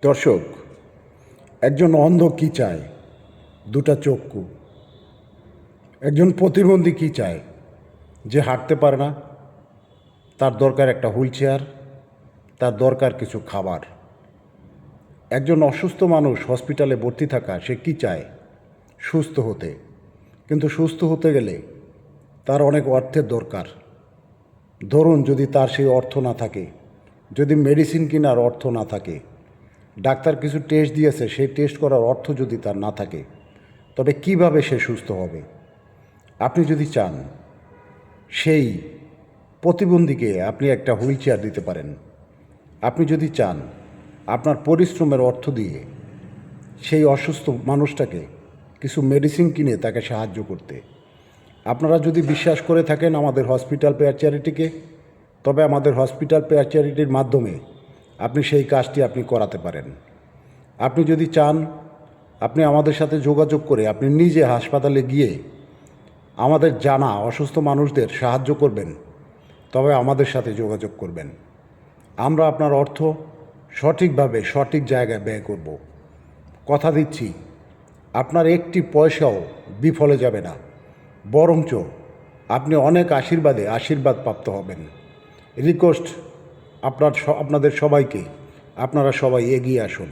দর্শক, একজন অন্ধ কী চায়? দুটা চক্ষু। একজন প্রতিবন্ধী কী চায়? যে হাঁটতে পারে না, তার দরকার একটা হুইল চেয়ার, তার দরকার কিছু খাবার। একজন অসুস্থ মানুষ হসপিটালে ভর্তি থাকা, সে কী চায়? সুস্থ হতে। কিন্তু সুস্থ হতে গেলে তার অনেক অর্থের দরকার। ধরুন, যদি তার সেই অর্থ না থাকে, যদি মেডিসিন কেনার অর্থ না থাকে, ডাক্তার কিছু টেস্ট দিয়েছে, সেই টেস্ট করার অর্থ যদি তার না থাকে, তবে কিভাবে সে সুস্থ হবে? আপনি যদি চান সেই প্রতিবন্ধীকে আপনি একটা হুইল চেয়ার দিতে পারেন, আপনি যদি চান আপনার পরিশ্রমের অর্থ দিয়ে সেই অসুস্থ মানুষটাকে কিছু মেডিসিন কিনে তাকে সাহায্য করতে, আপনারা যদি বিশ্বাস করে থাকেন আমাদের হসপিটাল পেয়ার চ্যারিটিকে, তবে আমাদের হসপিটাল পেয়ার চ্যারিটির মাধ্যমে আপনি সেই কাজটি আপনি করাতে পারেন। আপনি যদি চান, আপনি আমাদের সাথে যোগাযোগ করে আপনি নিজে হাসপাতালে গিয়ে আমাদের জানা অসুস্থ মানুষদের সাহায্য করবেন, তবে আমাদের সাথে যোগাযোগ করবেন। আমরা আপনার অর্থ সঠিকভাবে সঠিক জায়গায় ব্যয় করব। কথা দিচ্ছি, আপনার একটি পয়সাও বিফলে যাবে না, বরঞ্চ আপনি অনেক আশীর্বাদ প্রাপ্ত হবেন। রিকোয়েস্ট আপনাদের সবাইকে, আপনারা সবাই এগিয়ে আসুন।